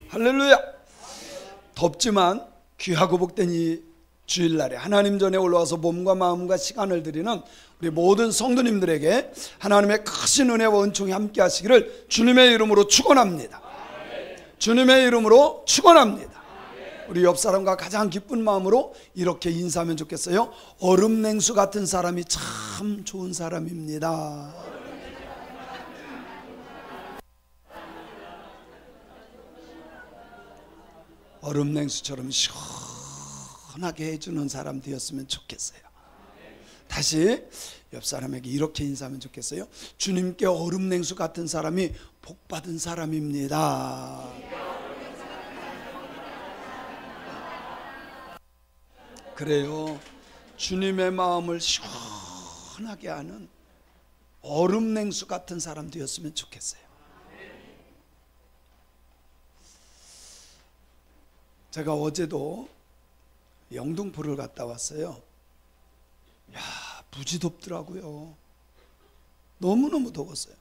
할렐루야. 덥지만 귀하고 복된 이 주일날에 하나님 전에 올라와서 몸과 마음과 시간을 드리는 우리 모든 성도님들에게 하나님의 크신 은혜와 은총이 함께 하시기를 주님의 이름으로 축원합니다. 주님의 이름으로 축원합니다. 우리 옆 사람과 가장 기쁜 마음으로 이렇게 인사하면 좋겠어요. 얼음 냉수 같은 사람이 참 좋은 사람입니다. 얼음 냉수처럼 시원하게 해주는 사람 되었으면 좋겠어요. 다시 옆 사람에게 이렇게 인사하면 좋겠어요. 주님께 얼음 냉수 같은 사람이 복받은 사람입니다. 그래요. 주님의 마음을 시원하게 하는 얼음 냉수 같은 사람 되었으면 좋겠어요. 제가 어제도 영등포를 갔다 왔어요. 야, 무지 덥더라고요. 너무너무 더웠어요.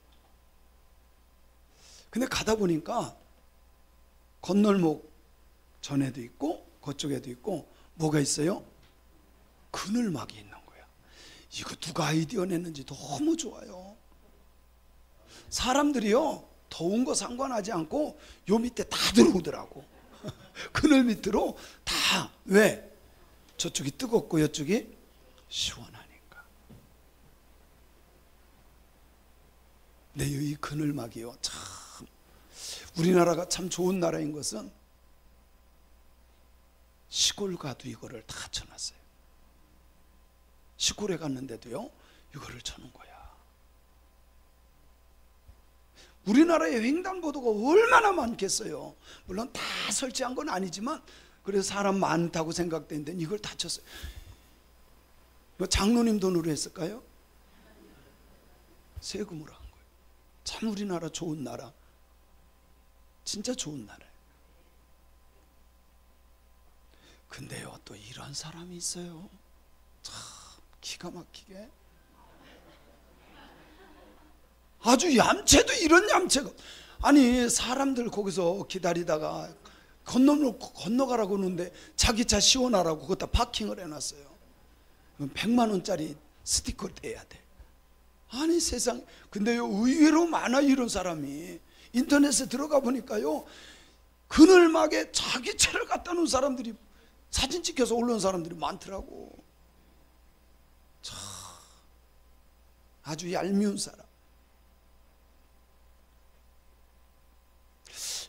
근데 가다 보니까 건널목 전에도 있고 그쪽에도 있고 뭐가 있어요? 그늘막이 있는 거야. 이거 누가 아이디어 냈는지 너무 좋아요. 사람들이요 더운 거 상관하지 않고 요 밑에 다 들어오더라고. 그늘 밑으로 다. 왜? 저쪽이 뜨겁고 이쪽이 시원하니까. 네, 이 그늘막이요 참 우리나라가 참 좋은 나라인 것은 시골 가도 이거를 다 쳐놨어요. 시골에 갔는데도요 이거를 쳐놓은 거야. 우리나라에 횡단보도가 얼마나 많겠어요. 물론 다 설치한 건 아니지만 그래서 사람 많다고 생각되는데 이걸 다 쳤어요. 뭐 장로님 돈으로 했을까요? 세금으로 한 거예요. 참 우리나라 좋은 나라. 진짜 좋은 나라예요. 근데요 또 이런 사람이 있어요. 참 기가 막히게 아주 얌체도 이런 얌체가. 아니 사람들 거기서 기다리다가 건너가라고 하는데 자기 차 시원하라고 거기다 파킹을 해놨어요. 100만 원짜리 스티커를 떼야 돼. 아니 세상에. 근데요 의외로 많아 이런 사람이. 인터넷에 들어가 보니까요 그늘막에 자기 차를 갖다 놓은 사람들이 사진 찍혀서 올라온 사람들이 많더라고. 참 아주 얄미운 사람.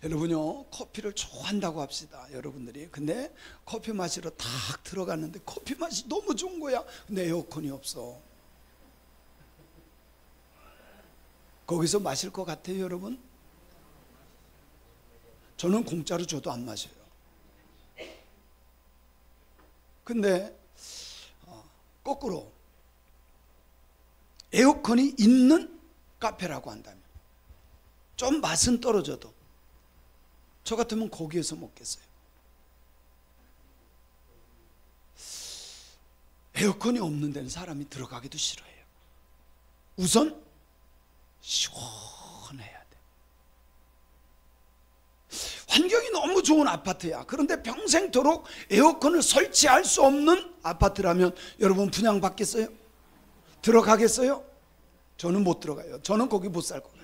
여러분요 커피를 좋아한다고 합시다. 여러분들이. 근데 커피 마시러 딱 들어갔는데 커피 맛이 너무 좋은 거야. 근데 에어컨이 없어. 거기서 마실 것 같아요 여러분? 저는 공짜로 줘도 안 마셔요. 근데 거꾸로 에어컨이 있는 카페라고 한다면 좀 맛은 떨어져도 저 같으면 거기에서 먹겠어요. 에어컨이 없는 데는 사람이 들어가기도 싫어해요. 우선 시원해야 돼. 환경이 너무 좋은 아파트야. 그런데 평생토록 에어컨을 설치할 수 없는 아파트라면 여러분 분양받겠어요? 들어가겠어요? 저는 못 들어가요. 저는 거기 못 살 것 같아요.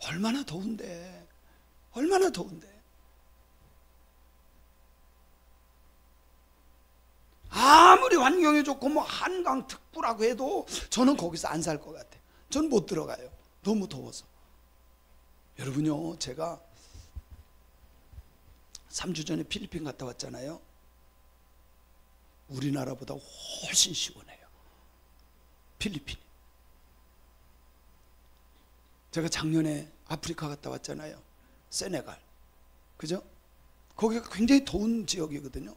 얼마나 더운데. 얼마나 더운데. 아무리 환경이 좋고 뭐 한강 특구라고 해도 저는 거기서 안 살 것 같아요. 저는 못 들어가요. 너무 더워서. 여러분요 제가 3주 전에 필리핀 갔다 왔잖아요. 우리나라보다 훨씬 시원해요 필리핀이. 제가 작년에 아프리카 갔다 왔잖아요. 세네갈. 그죠? 거기가 굉장히 더운 지역이거든요.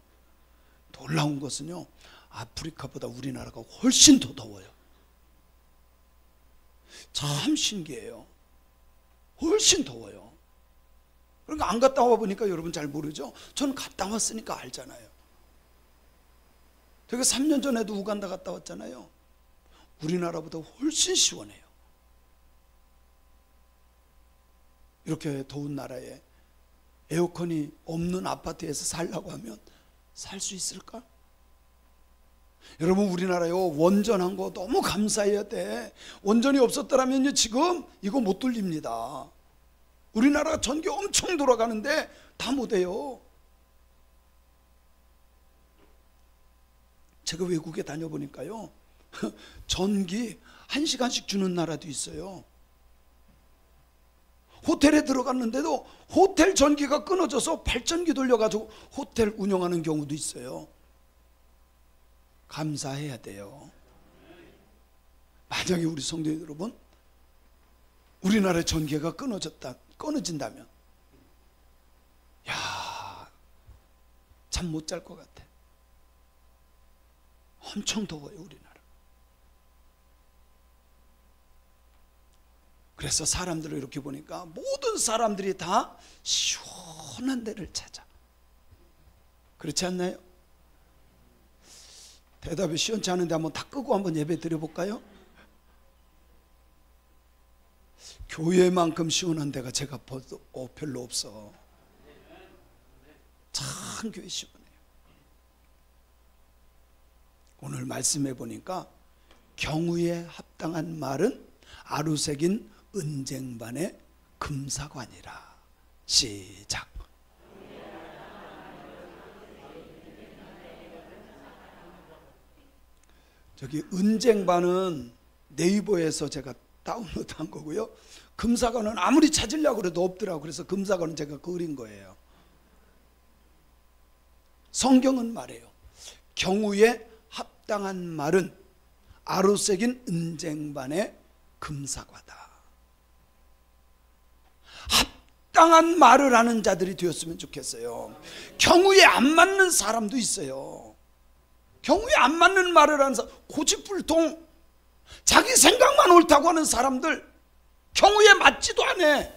놀라운 것은요 아프리카보다 우리나라가 훨씬 더 더워요. 참 신기해요. 훨씬 더워요. 그러니까 안 갔다 와 보니까 여러분 잘 모르죠? 저는 갔다 왔으니까 알잖아요. 제가 3년 전에도 우간다 갔다 왔잖아요. 우리나라보다 훨씬 시원해요. 이렇게 더운 나라에 에어컨이 없는 아파트에서 살려고 하면 살 수 있을까? 여러분, 우리나라요 원전한 거 너무 감사해야 돼. 원전이 없었더라면 지금 이거 못 돌립니다. 우리나라가 전기 엄청 돌아가는데 다 못해요. 제가 외국에 다녀보니까요 전기 1시간씩 주는 나라도 있어요. 호텔에 들어갔는데도 호텔 전기가 끊어져서 발전기 돌려가지고 호텔 운영하는 경우도 있어요. 감사해야 돼요. 만약에 우리 성도 여러분, 우리나라의 전기가 끊어진다면 잠 못 잘 것 같아. 엄청 더워요, 우리나라. 그래서 사람들을 이렇게 보니까 모든 사람들이 다 시원한 데를 찾아. 그렇지 않나요? 대답이 시원치 않은데 한번 다 끄고 한번 예배 드려볼까요? 교회만큼 시원한 데가 제가 별로 없어. 참 교회 시원해요. 오늘 말씀해 보니까 경우에 합당한 말은 아루새긴 은쟁반의 금사관이라. 시작. 저기 은쟁반은 네이버에서 제가 다운로드한 거고요. 금사관은 아무리 찾으려고 해도 없더라고요. 그래서 금사관은 제가 그린 거예요. 성경은 말해요. 경우에 합당한 말은 아루새긴 은쟁반의 금사과다. 합당한 말을 하는 자들이 되었으면 좋겠어요. 경우에 안 맞는 사람도 있어요. 경우에 안 맞는 말을 하는 사람, 고집불통, 자기 생각만 옳다고 하는 사람들, 경우에 맞지도 않아.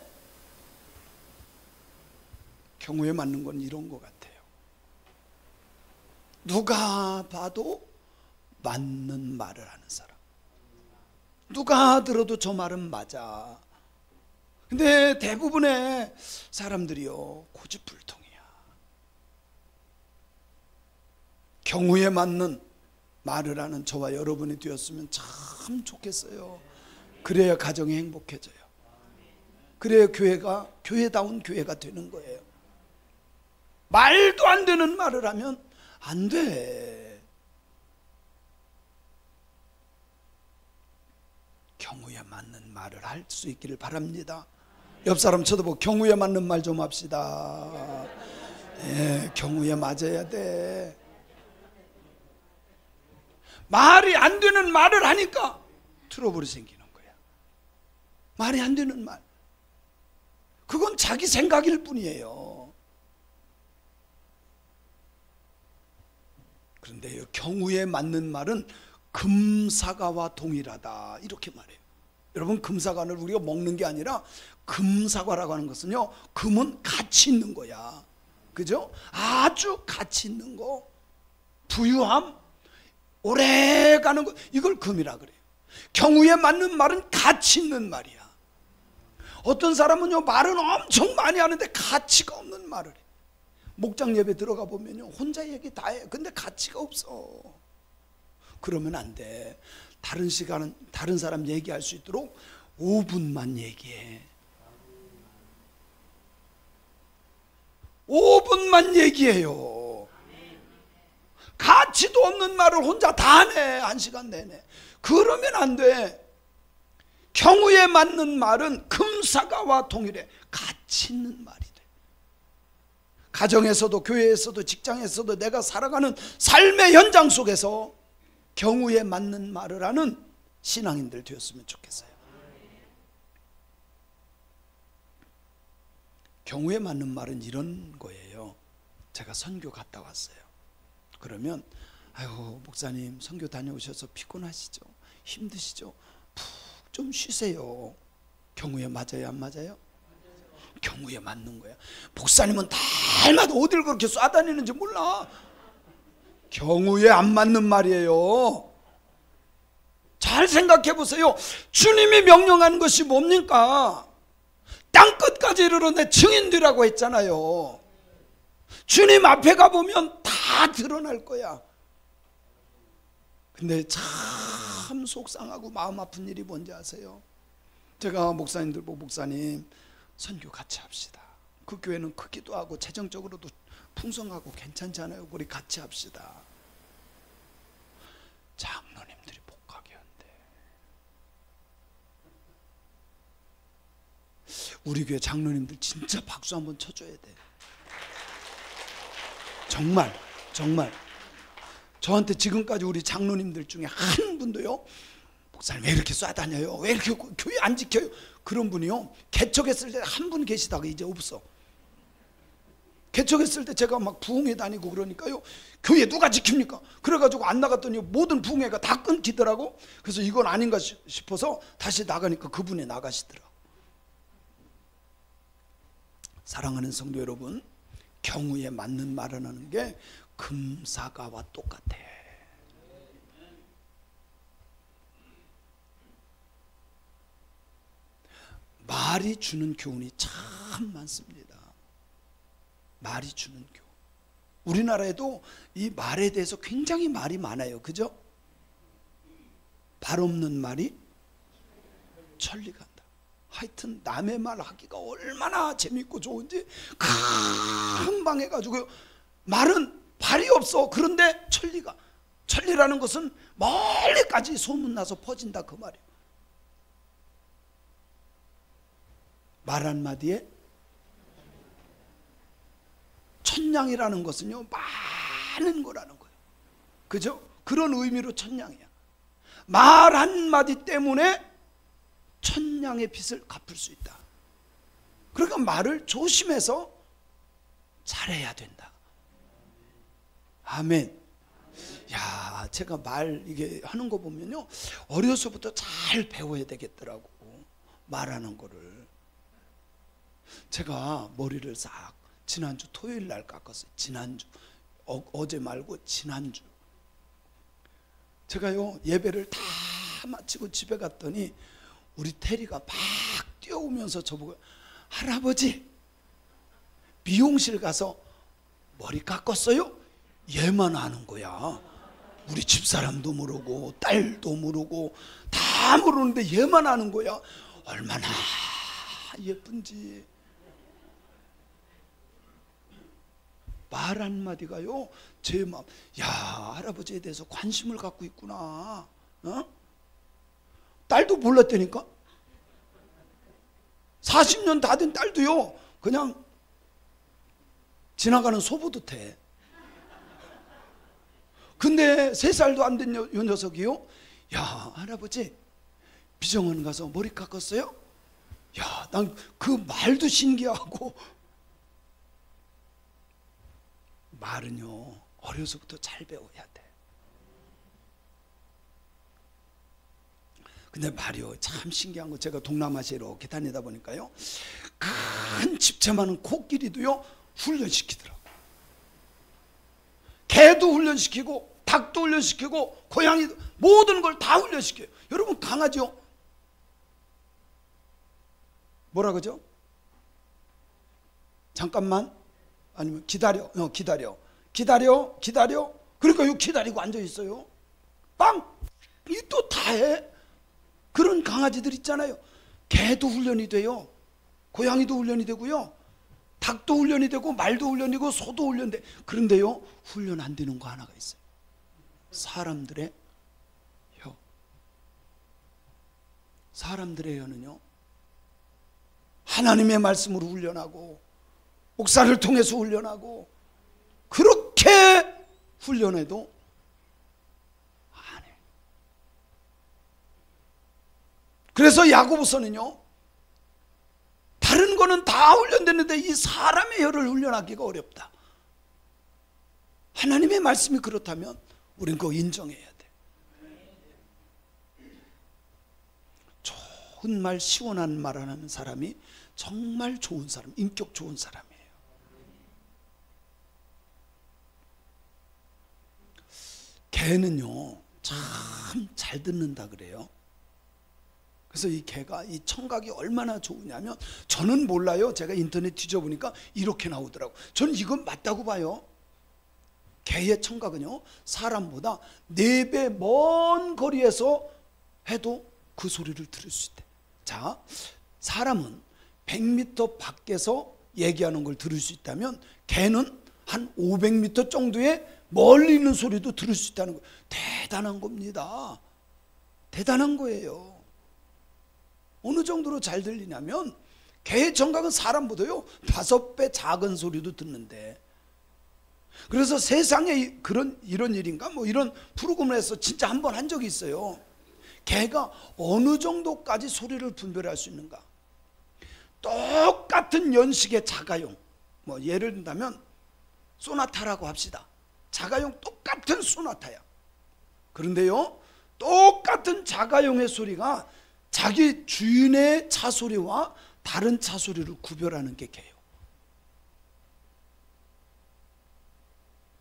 경우에 맞는 건 이런 것 같아요. 누가 봐도 맞는 말을 하는 사람. 누가 들어도 저 말은 맞아. 근데 대부분의 사람들이요 고집불통이야. 경우에 맞는 말을 하는 저와 여러분이 되었으면 참 좋겠어요. 그래야 가정이 행복해져요. 그래야 교회가 교회다운 교회가 되는 거예요. 말도 안 되는 말을 하면 안 돼. 경우에 맞는 말을 할 수 있기를 바랍니다. 옆 사람 쳐다보고 경우에 맞는 말 좀 합시다. 예, 경우에 맞아야 돼. 말이 안 되는 말을 하니까 트러블이 생기는 거야. 말이 안 되는 말. 그건 자기 생각일 뿐이에요. 그런데 경우에 맞는 말은 금사과와 동일하다 이렇게 말해요. 여러분, 금사과를 우리가 먹는 게 아니라 금사과라고 하는 것은요, 금은 가치 있는 거야. 그죠? 아주 가치 있는 거, 부유함, 오래 가는 거, 이걸 금이라 그래요. 경우에 맞는 말은 가치 있는 말이야. 어떤 사람은요 말은 엄청 많이 하는데 가치가 없는 말을 해. 목장 예배 들어가 보면요 혼자 얘기 다 해. 근데 가치가 없어. 그러면 안 돼. 다른 시간은 다른 사람 얘기할 수 있도록 5분만 얘기해. 5분만 얘기해요. 가치도 없는 말을 혼자 다 하네. 1시간 내내. 그러면 안 돼. 경우에 맞는 말은 금사과와 동일해. 가치 있는 말이 돼. 가정에서도 교회에서도 직장에서도 내가 살아가는 삶의 현장 속에서 경우에 맞는 말을 하는 신앙인들 되었으면 좋겠어요. 경우에 맞는 말은 이런 거예요. 제가 선교 갔다 왔어요. 그러면 아유 목사님 선교 다녀오셔서 피곤하시죠? 힘드시죠? 푹 좀 쉬세요. 경우에 맞아요, 안 맞아요? 경우에 맞는 거야. 목사님은 날마다 어딜 그렇게 쏴다니는지 몰라. 경우에 안 맞는 말이에요. 잘 생각해 보세요. 주님이 명령하는 것이 뭡니까? 딱 땅끝까지 이르러 내 증인되라고 했잖아요. 주님 앞에 가보면 다 드러날 거야. 근데 참 속상하고 마음 아픈 일이 뭔지 아세요? 제가 목사님들 보고 목사님 선교 같이 합시다. 그 교회는 크기도 하고 재정적으로도 풍성하고 괜찮잖아요. 우리 같이 합시다. 장로님들이 못 가게 한대. 우리 교회 장로님들 진짜 박수 한번 쳐줘야 돼. 정말 저한테 지금까지 우리 장로님들 중에 한 분도요, 목사님 왜 이렇게 쏴다녀요? 왜 이렇게 교회 안 지켜요? 그런 분이요, 개척했을 때 한 분 계시다가 이제 없어. 개척했을 때 제가 막 부흥회 다니고 그러니까요, 교회 누가 지킵니까? 그래가지고 안 나갔더니 모든 부흥회가 다 끊기더라고. 그래서 이건 아닌가 싶어서 다시 나가니까 그분이 나가시더라. 사랑하는 성도 여러분, 경우에 맞는 말을 하는 게 금사과와 똑같아. 말이 주는 교훈이 참 많습니다. 말이 주는 교훈. 우리나라에도 이 말에 대해서 굉장히 말이 많아요. 그죠? 발 없는 말이 천리 간다. 하여튼 남의 말 하기가 얼마나 재밌고 좋은지 금방 해가지고, 말은 발이 없어. 그런데 천리가, 천리라는 것은 멀리까지 소문나서 퍼진다, 그 말이에요. 말 한마디에 천냥이라는 것은요, 많은 거라는 거예요. 그죠? 그런 의미로 천냥이야. 말 한마디 때문에 천냥의 빚을 갚을 수 있다. 그러니까 말을 조심해서 잘해야 된다. 아멘. 야, 제가 말 이게 하는 거 보면요, 어려서부터 잘 배워야 되겠더라고, 말하는 거를. 제가 머리를 싹 지난주 토요일 날 깎았어요. 지난주, 어제 말고 지난주. 제가요, 예배를 다 마치고 집에 갔더니 우리 테리가 막 뛰어오면서 저보고, 할아버지 미용실 가서 머리 깎았어요? 얘만 아는 거야. 우리 집사람도 모르고 딸도 모르고 다 모르는데 얘만 아는 거야. 얼마나 예쁜지. 말 한마디가요, 제 마음, 야, 할아버지에 대해서 관심을 갖고 있구나. 어? 딸도 몰랐다니까. 40년 다 된 딸도요, 그냥 지나가는 소보듯 해. 근데 3살도 안 된 요 녀석이요, 야, 할아버지 비정원 가서 머리 깎았어요? 야, 난 그 말도 신기하고. 말은요, 어려서부터 잘 배워야 돼. 근데 말이요, 참 신기한 거, 제가 동남아시아 이렇게 다니다 보니까요, 큰 집채 많은 코끼리도요 훈련시키더라고. 개도 훈련시키고 닭도 훈련시키고 고양이도, 모든 걸 다 훈련시켜요. 여러분, 강아지요, 뭐라 그러죠? 잠깐만, 아니면 기다려, 기다려. 그러니까 요 기다리고 앉아 있어요. 빵! 이 또 다 해. 그런 강아지들 있잖아요. 개도 훈련이 돼요. 고양이도 훈련이 되고요. 닭도 훈련이 되고 말도 훈련이 되고 소도 훈련돼. 그런데요, 훈련 안 되는 거 하나가 있어요. 사람들의 혀. 사람들의 혀는요, 하나님의 말씀으로 훈련하고 목사를 통해서 훈련하고 그렇게 훈련해도 안 해. 그래서 야고보서는요, 다른 거는 다 훈련됐는데 이 사람의 혀를 훈련하기가 어렵다. 하나님의 말씀이 그렇다면 우린 그거 인정해야 돼. 좋은 말, 시원한 말 하는 사람이 정말 좋은 사람, 인격 좋은 사람이에요. 개는요, 참 잘 듣는다 그래요. 그래서 이 개가, 이 청각이 얼마나 좋으냐면, 저는 몰라요. 제가 인터넷 뒤져보니까 이렇게 나오더라고. 저는 이건 맞다고 봐요. 개의 청각은요, 사람보다 4배 먼 거리에서 해도 그 소리를 들을 수 있대. 자, 사람은 100m 밖에서 얘기하는 걸 들을 수 있다면, 개는 한 500m 정도의 멀리 있는 소리도 들을 수 있다는 거예요. 대단한 겁니다. 대단한 거예요. 어느 정도로 잘 들리냐면, 개의 청각은 사람보다요 5배 작은 소리도 듣는데, 그래서 세상에 이런 일인가 뭐 이런 프로그램을 해서 진짜 한 번 한 적이 있어요. 개가 어느 정도까지 소리를 분별할 수 있는가. 똑같은 연식의 자가용, 뭐 예를 든다면 소나타라고 합시다. 자가용 똑같은 소나타야. 그런데요, 똑같은 자가용의 소리가 자기 주인의 차 소리와 다른 차 소리를 구별하는 게 개예요.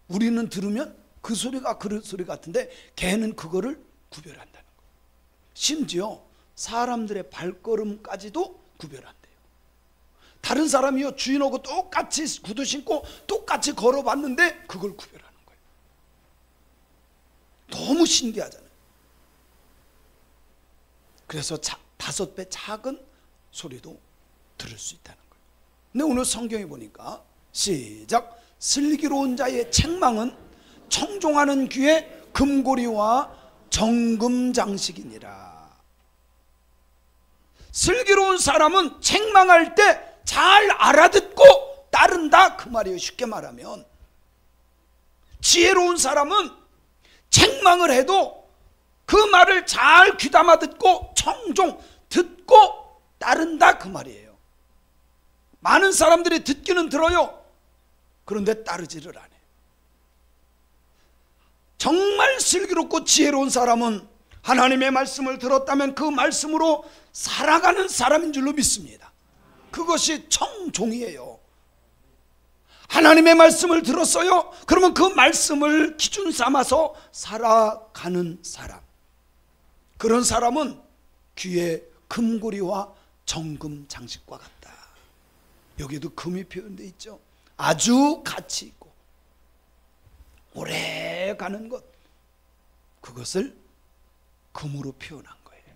우리는 들으면 그 소리가 그 소리 같은데, 개는 그거를 구별한다는 거예요. 심지어 사람들의 발걸음까지도 구별한대요. 다른 사람이요, 주인하고 똑같이 구두 신고 똑같이 걸어봤는데 그걸 구별하는 거예요. 너무 신기하잖아요. 그래서 5배 작은 소리도 들을 수 있다는 거예요. 근데 오늘 성경에 보니까, 시작, 슬기로운 자의 책망은 청종하는 귀에 금고리와 정금 장식이니라. 슬기로운 사람은 책망할 때 잘 알아듣고 따른다, 그 말이에요. 쉽게 말하면, 지혜로운 사람은 책망을 해도 그 말을 잘 귀담아 듣고 청종, 듣고 따른다, 그 말이에요. 많은 사람들이 듣기는 들어요. 그런데 따르지를 않아요. 정말 슬기롭고 지혜로운 사람은 하나님의 말씀을 들었다면 그 말씀으로 살아가는 사람인 줄로 믿습니다. 그것이 청종이에요. 하나님의 말씀을 들었어요. 그러면 그 말씀을 기준 삼아서 살아가는 사람, 그런 사람은 귀에 금고리와 정금 장식과 같다. 여기도 금이 표현되어 있죠. 아주 가치 있고 오래 가는 것, 그것을 금으로 표현한 거예요.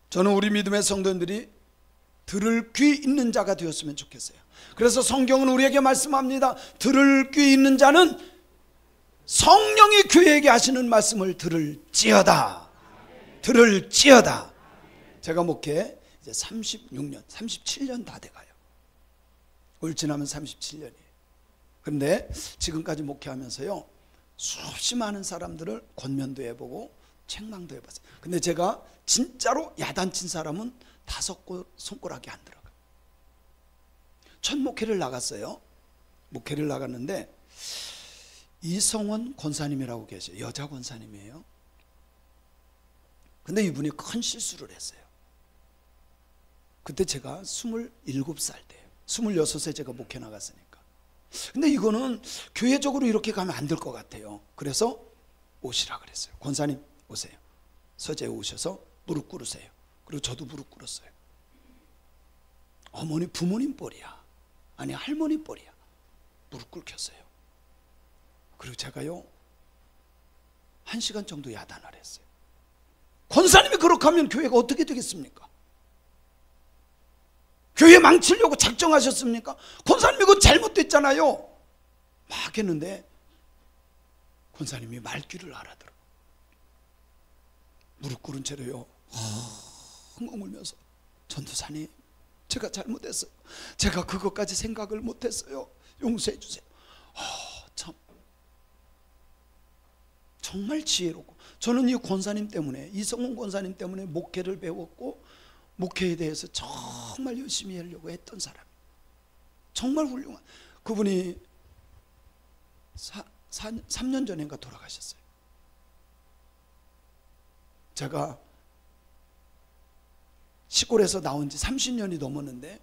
저는 우리 믿음의 성도들이 들을 귀 있는 자가 되었으면 좋겠어요. 그래서 성경은 우리에게 말씀합니다. 들을 귀 있는 자는 성령이 교회에게 하시는 말씀을 들을지어다. 들을지어다. 제가 목회 이제 36년, 37년 다 돼가요. 올 지나면 37년이에요. 그런데 지금까지 목회하면서요, 수없이 많은 사람들을 권면도 해보고 책망도 해봤어요. 근데 제가 진짜로 야단친 사람은 5 손가락이 안 들어가요. 첫 목회를 나갔어요. 목회를 나갔는데 이성원 권사님이라고 계세요. 여자 권사님이에요. 근데 이분이 큰 실수를 했어요. 그때 제가 27살 때예요. 26세 제가 목회 나갔으니까. 근데 이거는 교회적으로 이렇게 가면 안 될 것 같아요. 그래서 오시라 그랬어요. 권사님 오세요. 서재에 오셔서 무릎 꿇으세요. 그리고 저도 무릎 꿇었어요. 어머니, 부모님 뻘이야, 아니 할머니 뻘이야. 무릎 꿇겠어요. 그리고 제가요 1시간 정도 야단을 했어요. 권사님이 그렇게 하면 교회가 어떻게 되겠습니까? 교회 망치려고 작정하셨습니까? 권사님이 그거 잘못됐잖아요. 막 했는데 권사님이 말귀를 알아들어. 무릎 꿇은 채로요 엉엉 울면서, 전도사님 제가 잘못했어요. 제가 그것까지 생각을 못했어요. 용서해 주세요. 참 정말 지혜롭고, 저는 이 권사님 때문에, 이성훈 권사님 때문에 목회를 배웠고 목회에 대해서 정말 열심히 하려고 했던 사람, 정말 훌륭한 그분이 3년 전인가 돌아가셨어요. 제가 시골에서 나온 지 30년이 넘었는데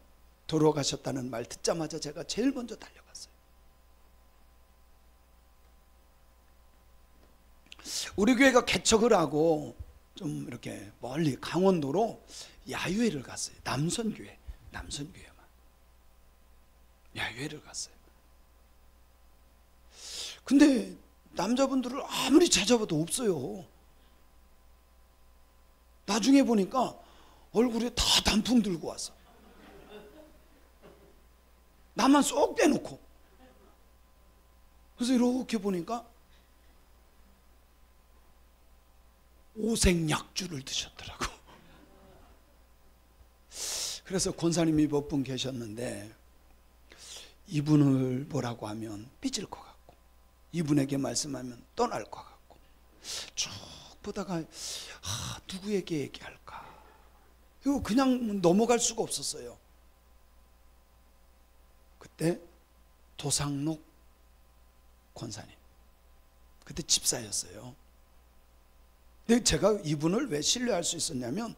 돌아가셨다는 말 듣자마자 제가 제일 먼저 달려갔어요. 우리 교회가 개척을 하고 좀 이렇게 멀리 강원도로 야유회를 갔어요. 남선교회만 야유회를 갔어요. 근데 남자분들을 아무리 찾아봐도 없어요. 나중에 보니까 얼굴에 다 단풍 들고 와서 나만 쏙 빼놓고. 그래서 이렇게 보니까 오색약주를 드셨더라고. 그래서 권사님이 몇 분 계셨는데 이분을 뭐라고 하면 삐질 것 같고 이분에게 말씀하면 떠날 것 같고 쭉 보다가 누구에게 얘기할까? 이거 그냥 넘어갈 수가 없었어요. 그때 도상록 권사님, 그때 집사였어요. 근데 제가 이분을 왜 신뢰할 수 있었냐면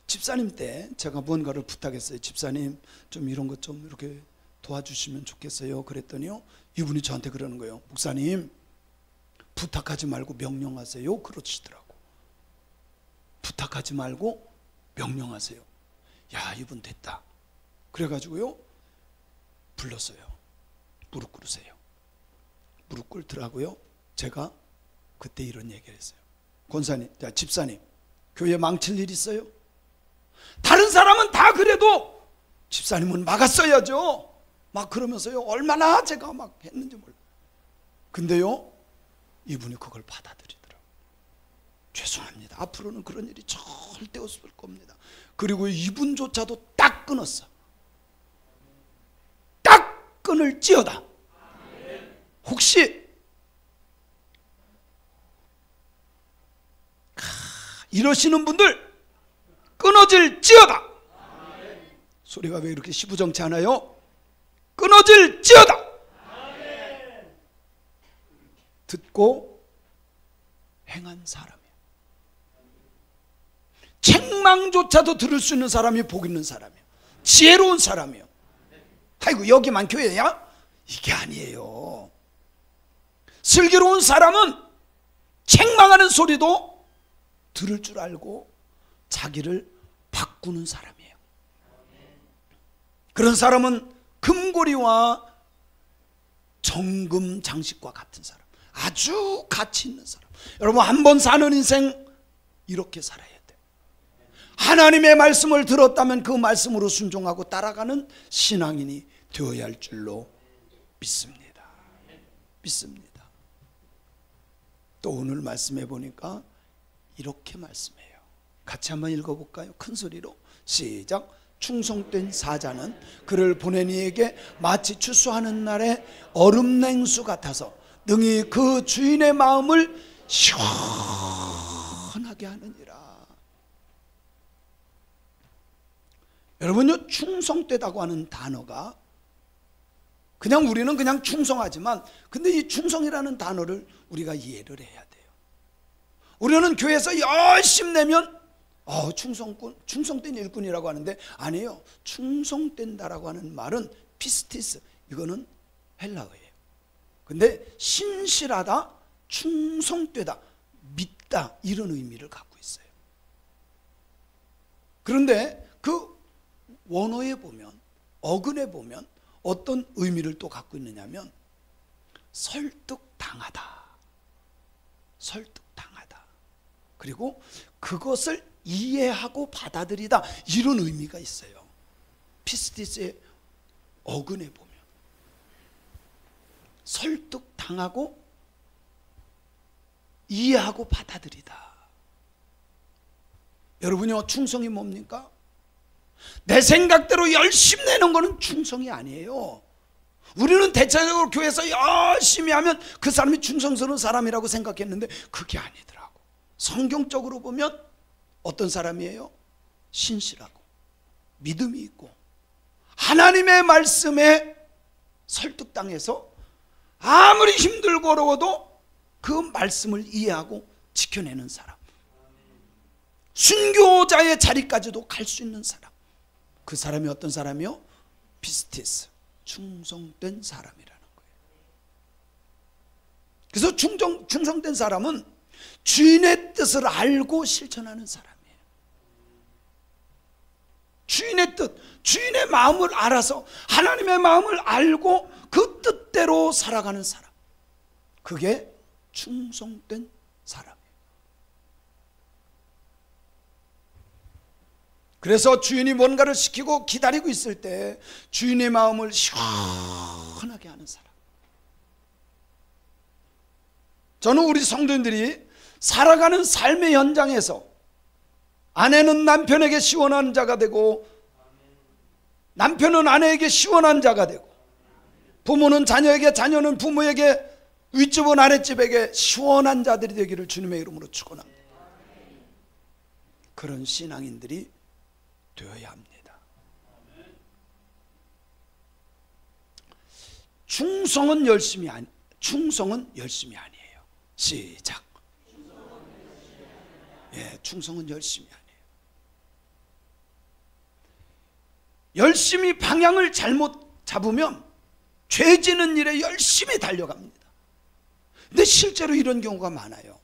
집사님 때 제가 뭔가를 부탁했어요. 집사님 좀 이런 것 좀 이렇게 도와주시면 좋겠어요. 그랬더니요, 이분이 저한테 그러는 거예요. 목사님, 부탁하지 말고 명령하세요. 그러시더라고. 부탁하지 말고 명령하세요. 야, 이분 됐다. 그래가지고요, 불렀어요. 무릎 꿇으세요. 무릎 꿇더라고요. 제가 그때 이런 얘기를 했어요. 권사님, 집사님, 교회 망칠 일 있어요? 다른 사람은 다 그래도 집사님은 막았어야죠. 막 그러면서요, 얼마나 제가 막 했는지 몰라요. 근데요, 이분이 그걸 받아들이더라고요. 죄송합니다. 앞으로는 그런 일이 절대 없을 겁니다. 그리고 이분조차도 딱 끊었어. 딱 끊을지어다. 혹시 이러시는 분들 끊어질지어다. 소리가 왜 이렇게 시부정치 않아요? 끊어질지어다. 듣고 행한 사람이에요. 책망조차도 들을 수 있는 사람이 복 있는 사람이에요. 지혜로운 사람이에요. 아이고, 여기만 교회야? 이게 아니에요. 슬기로운 사람은 책망하는 소리도 들을 줄 알고 자기를 바꾸는 사람이에요. 그런 사람은 금고리와 정금 장식과 같은 사람, 아주 가치 있는 사람. 여러분, 한 번 사는 인생 이렇게 살아야 돼요. 하나님의 말씀을 들었다면 그 말씀으로 순종하고 따라가는 신앙인이 되어야 할 줄로 믿습니다. 또 오늘 말씀해 보니까 이렇게 말씀해요. 같이 한번 읽어볼까요? 큰 소리로 시작. 충성된 사자는 그를 보낸 이에게 마치 추수하는 날에 얼음 냉수 같아서 능히 그 주인의 마음을 시원하게 하느니라. 여러분요, 충성되다고 하는 단어가 그냥 우리는 그냥 충성하지만, 근데 이 충성이라는 단어를 우리가 이해를 해야 돼요. 우리는 교회에서 열심히 내면 충성된 일꾼이라고 하는데, 아니에요. 충성된다라고 하는 말은 피스티스, 이거는 헬라어예요. 근데 신실하다, 충성되다, 믿다, 이런 의미를 갖고 있어요. 그런데 그 원어에 보면, 어근에 보면 어떤 의미를 또 갖고 있느냐면 설득당하다, 그리고 그것을 이해하고 받아들이다, 이런 의미가 있어요. 피스티스의 어근에 보면 설득당하고 이해하고 받아들이다. 여러분요, 충성이 뭡니까? 내 생각대로 열심히 내는 거는 충성이 아니에요. 우리는 대체적으로 교회에서 열심히 하면 그 사람이 충성스러운 사람이라고 생각했는데 그게 아니더라고. 성경적으로 보면 어떤 사람이에요? 신실하고 믿음이 있고 하나님의 말씀에 설득당해서 아무리 힘들고 어려워도 그 말씀을 이해하고 지켜내는 사람, 순교자의 자리까지도 갈 수 있는 사람, 그 사람이 어떤 사람이요? 피스티스, 충성된 사람이라는 거예요. 그래서 충성된 사람은 주인의 뜻을 알고 실천하는 사람이에요. 주인의 뜻, 주인의 마음을 알아서 하나님의 마음을 알고 그 뜻대로 살아가는 사람, 그게 충성된 사람이에요. 그래서 주인이 뭔가를 시키고 기다리고 있을 때 주인의 마음을 시원하게 하는 사람. 저는 우리 성도님들이 살아가는 삶의 현장에서 아내는 남편에게 시원한 자가 되고, 남편은 아내에게 시원한 자가 되고, 부모는 자녀에게, 자녀는 부모에게, 윗집은 아랫집에게 시원한 자들이 되기를 주님의 이름으로 축원합니다. 그런 신앙인들이 되어야 합니다. 충성은 열심히 아니에요. 시작. 예, 충성은 열심히 아니에요. 열심히 방향을 잘못 잡으면 죄 지는 일에 열심히 달려갑니다. 근데 실제로 이런 경우가 많아요.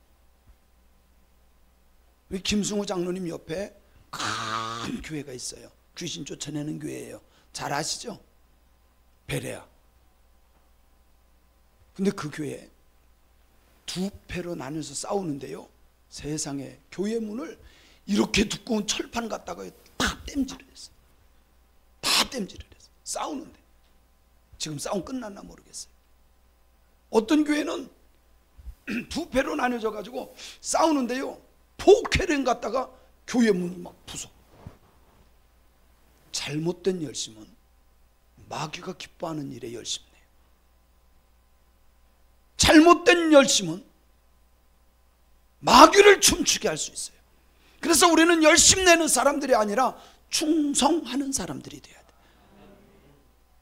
우리 김승우 장로님 옆에 큰 교회가 있어요. 귀신 쫓아내는 교회예요. 잘 아시죠? 베레아. 근데 그 교회 두 패로 나눠서 싸우는데요, 세상에 교회 문을 이렇게 두꺼운 철판 갖다가 다 땜질을 했어요. 다 땜질을 했어요. 싸우는데. 지금 싸움 끝났나 모르겠어요. 어떤 교회는 두 패로 나눠져 가지고 싸우는데요, 포크레인 갖다가 교회 문을 막 부숴. 잘못된 열심은 마귀가 기뻐하는 일에 열심이에요. 잘못된 열심은 마귀를 춤추게 할 수 있어요. 그래서 우리는 열심 내는 사람들이 아니라 충성하는 사람들이 돼야 돼.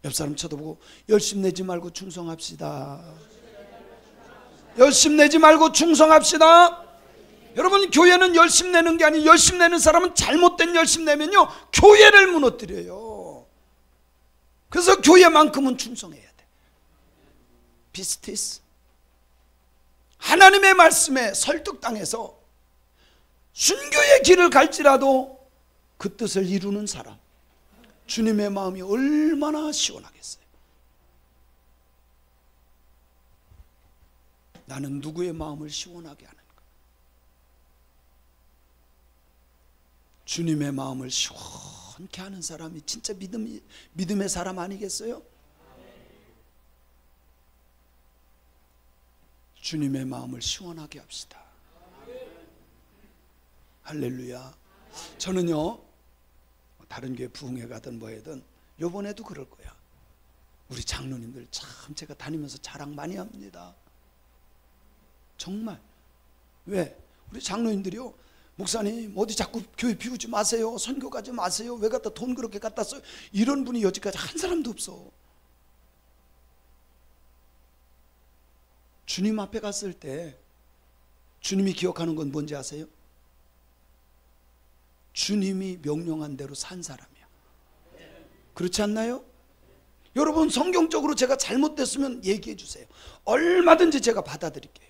옆 사람 쳐다보고 열심 내지 말고 충성합시다. 열심 내지 말고 충성합시다. 여러분, 교회는 열심 내는 게 아니에요. 열심 내는 사람은 잘못된 열심 내면요, 교회를 무너뜨려요. 그래서 교회만큼은 충성해야 돼. 비스티스. 하나님의 말씀에 설득당해서 순교의 길을 갈지라도 그 뜻을 이루는 사람, 주님의 마음이 얼마나 시원하겠어요. 나는 누구의 마음을 시원하게 하는가? 주님의 마음을 시원케 하는 사람이 진짜 믿음의 사람 아니겠어요? 주님의 마음을 시원하게 합시다. 할렐루야. 저는요, 다른 교회 부흥회 가든 뭐해든 요번에도 그럴 거야. 우리 장로님들 참 제가 다니면서 자랑 많이 합니다. 정말. 왜? 우리 장로님들이요, 목사님 어디 자꾸 교회 비우지 마세요, 선교 가지 마세요, 왜 갖다 돈 그렇게 갖다 써요, 이런 분이 여지까지 한 사람도 없어. 주님 앞에 갔을 때 주님이 기억하는 건 뭔지 아세요? 주님이 명령한 대로 산 사람이야. 그렇지 않나요? 여러분, 성경적으로 제가 잘못됐으면 얘기해 주세요. 얼마든지 제가 받아들일게요.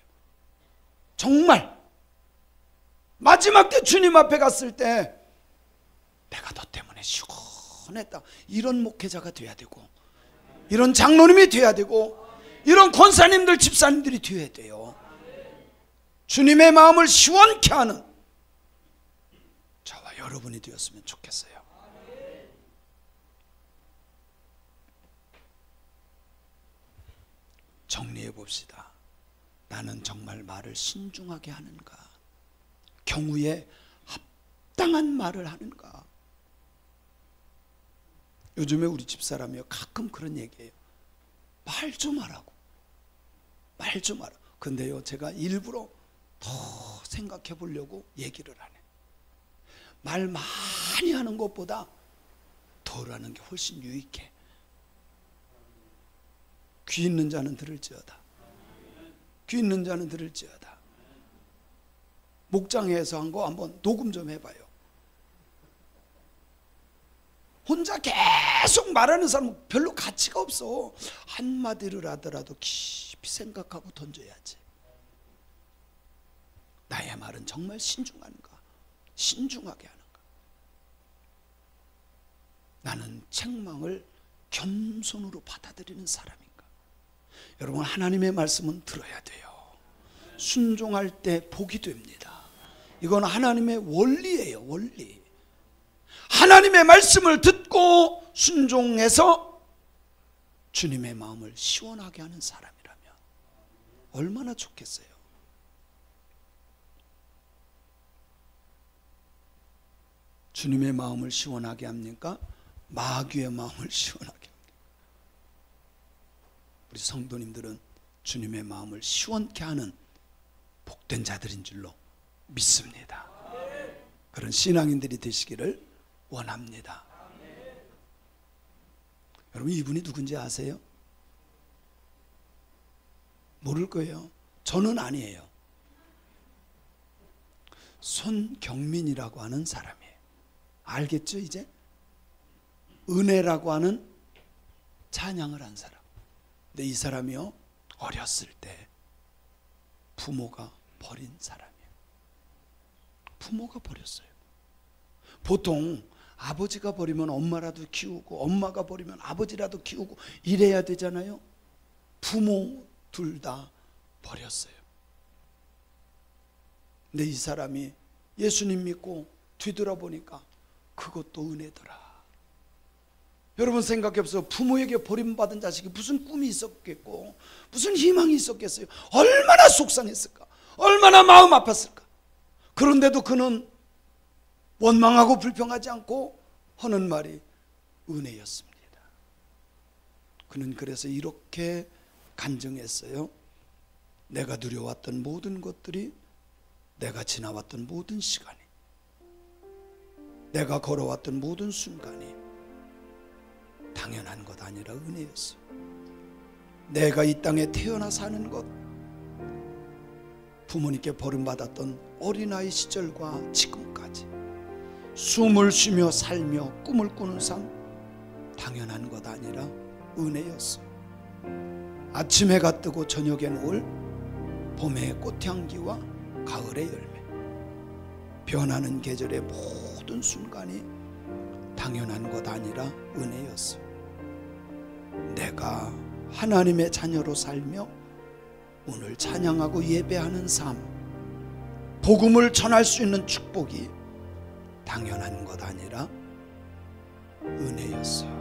정말 마지막 때 주님 앞에 갔을 때 내가 너 때문에 시원했다, 이런 목회자가 돼야 되고, 이런 장로님이 돼야 되고, 이런 권사님들, 집사님들이 되어야 돼요. 주님의 마음을 시원케 하는 저와 여러분이 되었으면 좋겠어요. 정리해 봅시다. 나는 정말 말을 신중하게 하는가? 경우에 합당한 말을 하는가? 요즘에 우리 집사람이요, 가끔 그런 얘기해요. 말 좀 하라고. 말 좀 하라. 근데요, 제가 일부러 더 생각해 보려고 얘기를 안 해. 말 많이 하는 것보다 덜 하는 게 훨씬 유익해. 귀 있는 자는 들을지어다. 귀 있는 자는 들을지어다. 목장에서 한 거 한번 녹음 좀 해봐요. 혼자 계속 말하는 사람은 별로 가치가 없어. 한마디를 하더라도 깊이 생각하고 던져야지. 나의 말은 정말 신중한가? 신중하게 하는가? 나는 책망을 겸손으로 받아들이는 사람인가? 여러분, 하나님의 말씀은 들어야 돼요. 순종할 때 복이 됩니다. 이건 하나님의 원리예요, 원리. 하나님의 말씀을 듣고 순종해서 주님의 마음을 시원하게 하는 사람이라면 얼마나 좋겠어요. 주님의 마음을 시원하게 합니까? 마귀의 마음을 시원하게 합니까? 우리 성도님들은 주님의 마음을 시원케 하는 복된 자들인 줄로 믿습니다. 그런 신앙인들이 되시기를 원합니다. 여러분, 이분이 누군지 아세요? 모를 거예요. 저는 아니에요. 손경민이라고 하는 사람이에요. 알겠죠, 이제? 은혜라고 하는 찬양을 한 사람. 근데 이 사람이요, 어렸을 때 부모가 버린 사람이에요. 부모가 버렸어요. 보통 아버지가 버리면 엄마라도 키우고, 엄마가 버리면 아버지라도 키우고 이래야 되잖아요. 부모 둘 다 버렸어요. 근데 이 사람이 예수님 믿고 뒤돌아보니까 그것도 은혜더라. 여러분, 생각해보세요. 부모에게 버림받은 자식이 무슨 꿈이 있었겠고 무슨 희망이 있었겠어요. 얼마나 속상했을까, 얼마나 마음 아팠을까. 그런데도 그는 원망하고 불평하지 않고 하는 말이 은혜였습니다. 그는 그래서 이렇게 간증했어요. 내가 누려왔던 모든 것들이, 내가 지나왔던 모든 시간이, 내가 걸어왔던 모든 순간이 당연한 것 아니라 은혜였어. 내가 이 땅에 태어나 사는 것, 부모님께 버림받았던 어린아이 시절과 지금까지 숨을 쉬며 살며 꿈을 꾸는 삶, 당연한 것 아니라 은혜였어. 아침 해가 뜨고 저녁에 노을, 봄의 꽃향기와 가을의 열매, 변하는 계절의 모든 순간이 당연한 것 아니라 은혜였어. 내가 하나님의 자녀로 살며 오늘 찬양하고 예배하는 삶, 복음을 전할 수 있는 축복이 당연한 것 아니라 은혜였어.